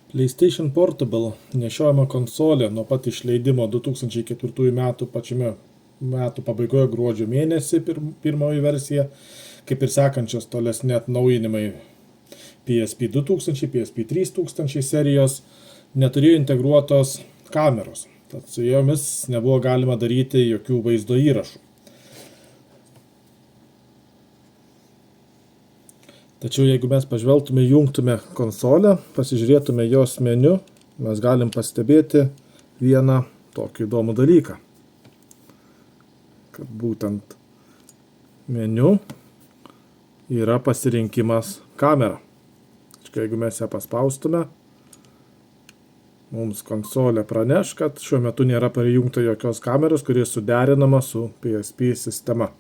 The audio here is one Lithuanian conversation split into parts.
PlayStation Portable nešiojama konsolė nuo pat išleidimo 2004 metų pačiame metų pabaigoje gruodžio mėnesį pirmoji versija, kaip ir sekančios tolesni atnaujinimai PSP 2000, PSP 3000 serijos neturėjo integruotos kameros, tad su jomis nebuvo galima daryti jokių vaizdo įrašų. Tačiau jeigu mes pažvelgtume, jungtume konsolę, pasižiūrėtume jos meniu, mes galim pastebėti vieną tokį įdomų dalyką. Kad būtent meniu yra pasirinkimas kamera. Jeigu mes ją paspaustume, mums konsolė praneš, kad šiuo metu nėra prijungta jokios kameros, kuri suderinama su PSP sistema.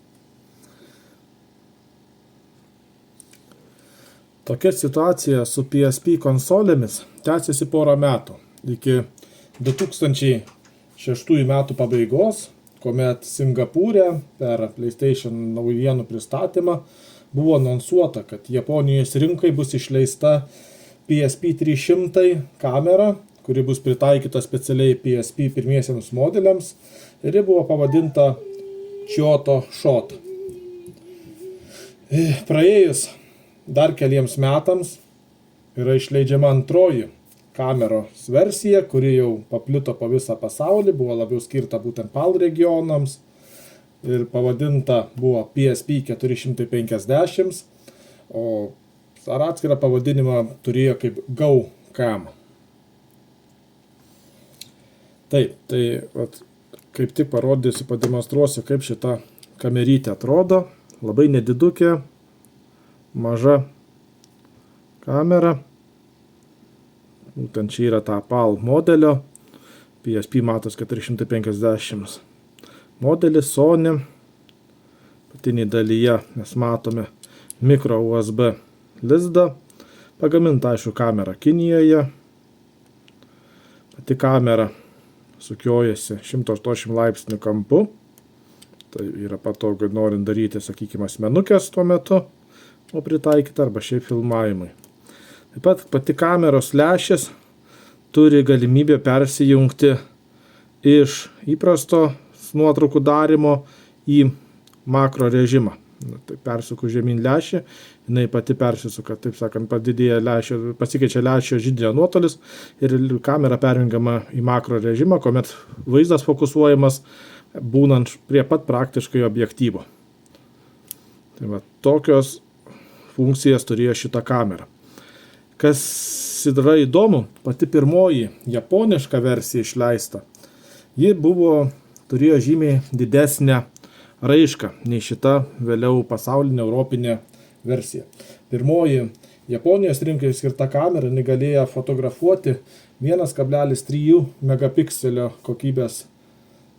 Tokia situacija su PSP konsolėmis tęsiasi porą metų, iki 2006 metų pabaigos, kuomet Singapūre per PlayStation naujienų pristatymą buvo anonsuota, kad Japonijos rinkai bus išleista PSP 300 kamera, kuri bus pritaikyta specialiai PSP pirmiesiems modeliams ir ji buvo pavadinta Kyoto Shot. Praėjus dar keliems metams yra išleidžiama antroji kameros versija, kuri jau paplito po visą pasaulį, buvo labiau skirta būtent PAL regionams ir pavadinta buvo PSP 450, o ar atskirą pavadinimą turėjo kaip GoCam. Taip, tai kaip tik parodysiu, pademonstruosiu, kaip šita kamerytė atrodo. Labai nedidukė, maža kamera. Būtent čia yra ta PAL modelio, PSP matos 450 modelis, Sony. Patinėje dalyje mes matome mikro USB lizdą, pagaminta aišku kamera Kinijoje. Pati kamera sukiojasi 180 laipsnių kampu, tai yra patogu norint daryti, sakykime, asmenukės tuo metu, o pritaikyta arba šiaip filmavimui. Taip pat pati kameros lęšis turi galimybę persijungti iš įprasto nuotraukų darimo į makro režimą. Tai persuku žemyn lęšį, jinai pati persisuka, taip sakant, padidėja lęšio, pasikeičia lęšio židinio nuotolis ir kamera perjungiama į makro režimą, kuomet vaizdas fokusuojamas būnant prie pat praktiškai objektyvo. Tai va, tokios funkcijas turėjo šitą kamerą. Kas yra įdomu, pati pirmoji japoniška versija išleista, ji turėjo žymiai didesnę raišką nei šita vėliau pasaulinė europinė versija. Pirmoji Japonijos rinkai skirta kamera galėjo fotografuoti 1,3 megapikselio kokybės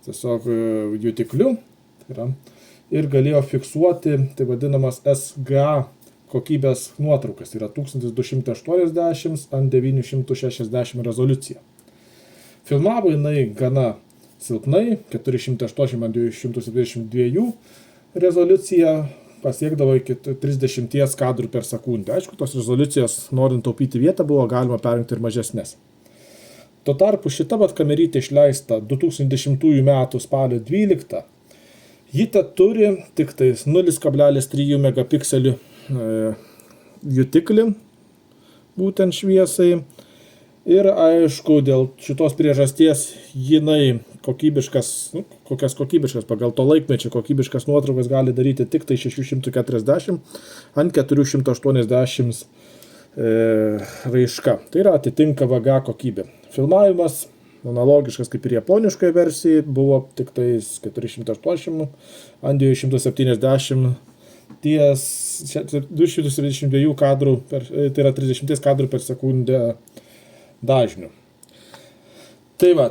tiesiog jutikliu ir galėjo fiksuoti tai vadinamas SGA kokybės nuotraukas, tai yra 1280 ant 960 rezoliucija. Filmavo jinai gana silpnai, 480 ant 272 rezoliucija, pasiekdavo iki 30 kadrų per sekundę. Aišku, tos rezoliucijos, norint taupyti vietą, buvo galima perjungti ir mažesnės. Tuo tarpu šita kamerytė išleista 2010 metų spalio 12, ji turi tik 0,3 megapikselių jutiklį, būtent šviesai. Ir aišku, dėl šitos priežasties jinai kokias kokybiškas, pagal to laikmečio kokybiškas nuotraukas gali daryti tik 640 ant 480 raiška. Tai yra atitinka VGA kokybė. Filmavimas analogiškas kaip ir japoniškoje versijoje, buvo tik 480 ant 270 ties 272 kadrų, tai yra 30 kadrų per sekundę dažnių. Tai va,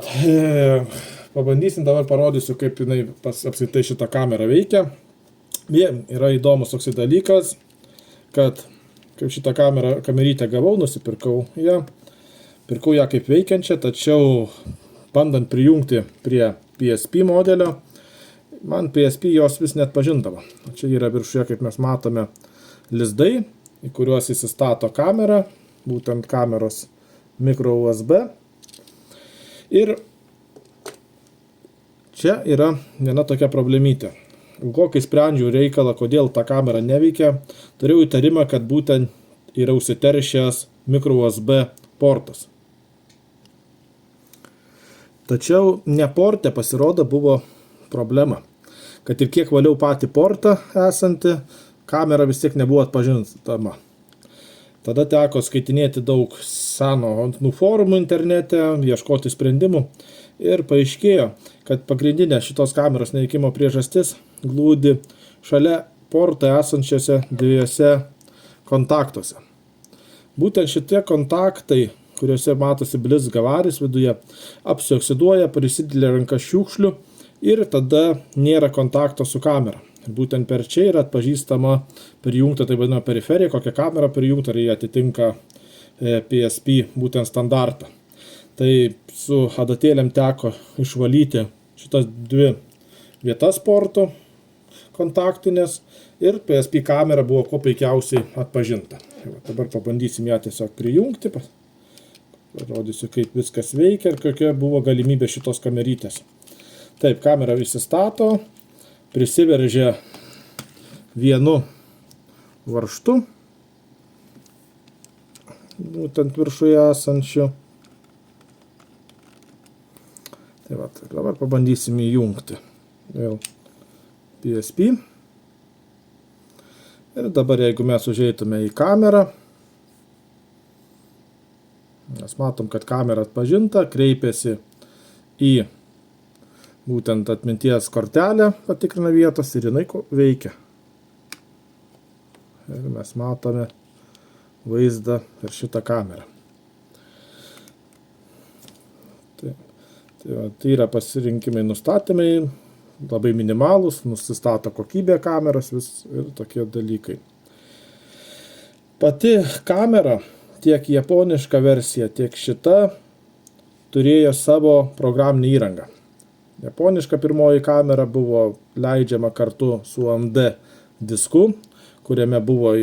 pabandysim dabar parodysiu, kaip jinai apskritai šitą kamerą veikia. Yra įdomus toks dalykas, kad kaip šitą kamerytę gavau, nusipirkau ją. Pirkau ją kaip veikiančią, tačiau bandant prijungti prie PSP modelio, man PSP jos vis net pažindavo. Čia yra viršuje, kaip mes matome, lizdai, į kuriuos įsistato kamera, būtent kameros mikro USB. Ir čia yra viena tokia problemytė. Kai sprendžiau reikalą, kodėl ta kamera neveikia, turėjau įtarimą, kad būtent yra užsiteršęs mikro USB portas. Tačiau ne porte pasirodo buvo problema, kad ir kiek valiau patį portą esantį, kamera vis tiek nebuvo atpažintama. Tada teko skaitinėti daug seno forumų internete, ieškoti sprendimų ir paaiškėjo, kad pagrindinė šitos kameros neveikimo priežastis glūdi šalia porto esančiose dviejose kontaktuose. Būtent šitie kontaktai, kuriuose matosi blizga varis viduje, apsioksiduoja, prisidėlė ranka šiukšlių ir tada nėra kontakto su kamera. Būtent per čia yra atpažįstama prijungta, tai vadinama periferija, kokia kamera prijungta, ir jie atitinka PSP būtent standartą. Tai su adatėlėm teko išvalyti šitas dvi vietas porto kontaktinės ir PSP kamera buvo kuo puikiausiai atpažinta. Dabar pabandysim ją tiesiog prijungti, parodysiu, kaip viskas veikia ir kokia buvo galimybė šitos kamerytės. Taip, kamera įsistato, prisiveržia vienu varžtu, būtent viršuje esančiu. Tai va, dabar pabandysim įjungti vėl PSP. Ir dabar, jeigu mes užeitume į kamerą, mes matom, kad kamera atpažinta, kreipiasi į būtent atminties kortelę, patikrina vietos ir jinai veikia. Ir mes matome vaizdą per šitą kamerą. Tai yra pasirinkimai nustatymai, labai minimalūs, nusistato kokybė kameros ir tokie dalykai. Pati kamera, tiek japoniška versija, tiek šita, turėjo savo programinę įrangą. Japoniška pirmoji kamera buvo leidžiama kartu su AMD disku, kuriame buvo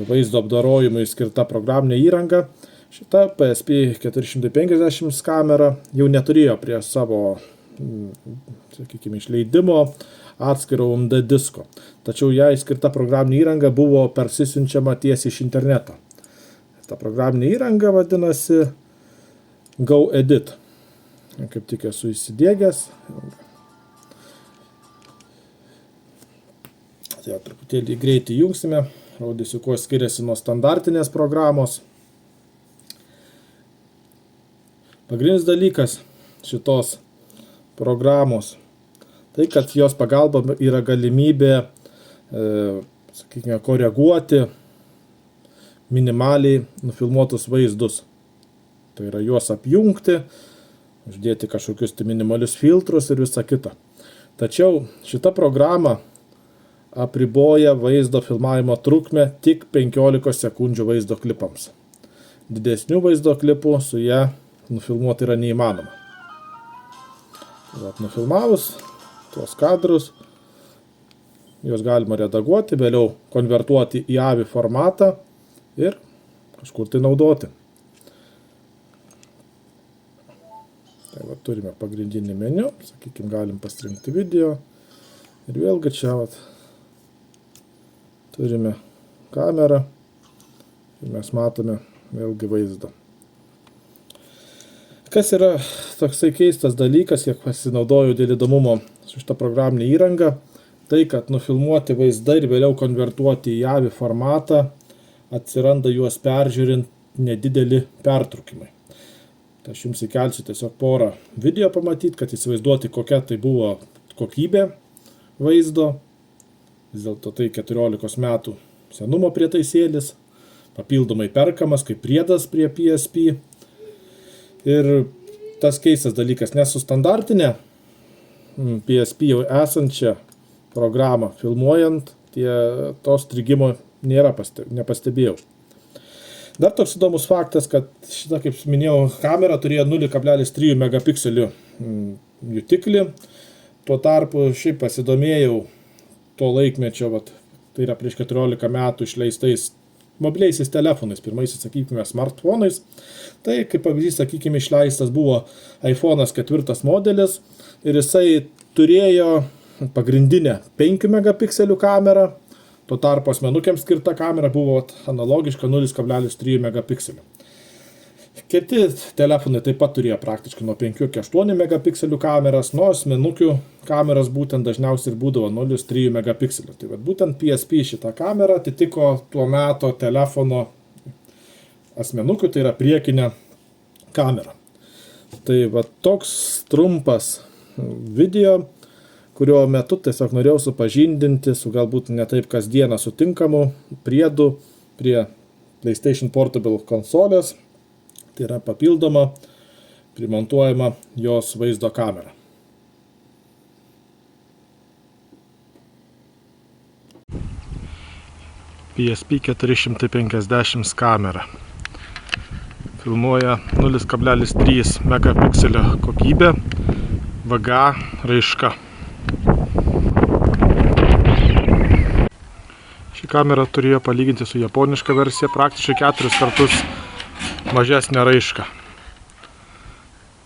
vaizdo apdorojimui skirta programinė įranga. Šita PSP 450 kamera jau neturėjo prie savo, sakykime, išleidimo atskiro AMD disko. Tačiau jai skirta programinė įranga buvo persisiunčiama tiesiai iš interneto. Ta programinė įranga vadinasi GoEdit. Kaip tik esu įsidiegęs. Tai truputėlį greitai jungsime. Rodysiu, kuo skiriasi nuo standartinės programos. Pagrindinis dalykas šitos programos, tai kad jos pagalba yra galimybė, sakykime, koreguoti minimaliai nufilmuotus vaizdus. Tai yra juos apjungti, uždėti kažkokius minimalius filtrus ir visa kita. Tačiau šita programa apriboja vaizdo filmavimo trukmę tik 15 sekundžių vaizdo klipams. Didesnių vaizdo klipų su ją nufilmuoti yra neįmanoma. Nufilmavus tuos kadrus, juos galima redaguoti, vėliau konvertuoti į AVI formatą ir kažkur tai naudoti. Tai va, turime pagrindinį meniu, sakykime, galim pasirinkti video ir vėlgi čia va, turime kamerą ir mes matome vėlgi vaizdą. Kas yra toksai keistas dalykas, kiek pasinaudojau dėl įdomumo su šitą programinę įrangą, tai kad nufilmuoti vaizdai ir vėliau konvertuoti į AVI formatą atsiranda juos peržiūrint nedideli pertrūkimai. Tai aš jums įkelsiu tiesiog porą video pamatyti, kad įsivaizduoti, kokia tai buvo kokybė vaizdo. Vis dėlto tai 14 metų senumo prietaisėlis, papildomai perkamas kaip priedas prie PSP. Ir tas keistas dalykas, nes su standartinė PSP jau esančią programą filmuojant, to strigimo nepastebėjau. Dar toks įdomus faktas, kad šitą, kaip minėjau, kamera turėjo 0,3 megapikselių jutiklį. Tuo tarpu šiaip pasidomėjau to laikmečio, tai yra prieš 14 metų išleistais mobiliaisiais telefonais, pirmaisiais, sakykime, smartfonais. Tai, kaip pavyzdys, sakykime, išleistas buvo iPhone 4 modelis ir jisai turėjo pagrindinę 5 megapikselių kamerą, tuo tarpu asmenukiams skirta kamera buvo analogiška 0,3 megapikselių. Kiti telefonai taip pat turėjo praktiškai nuo 5 iki 8 megapikselių kameras, nuo asmenukių kameras būtent dažniausiai ir būdavo 0,3 megapikselių. Tai būtent PSP šitą kamerą atitiko tuo meto telefono asmenukių, tai yra priekinė kamera. Tai toks trumpas video, kurio metu tiesiog norėjau supažindinti su galbūt ne taip kasdieną sutinkamu priedu prie PlayStation Portable konsolės. Tai yra papildoma, primontuojama jos vaizdo kamera. PSP 450 kamera. Filmuoja 0,3 megapikselio kokybė, VGA raiška. Ši kamera turėjo palyginti su japoniška versija praktiškai 4 kartus mažesnė raiška.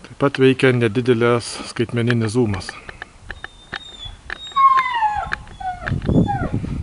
Taip pat veikia nedidelės skaitmeninis zoomas.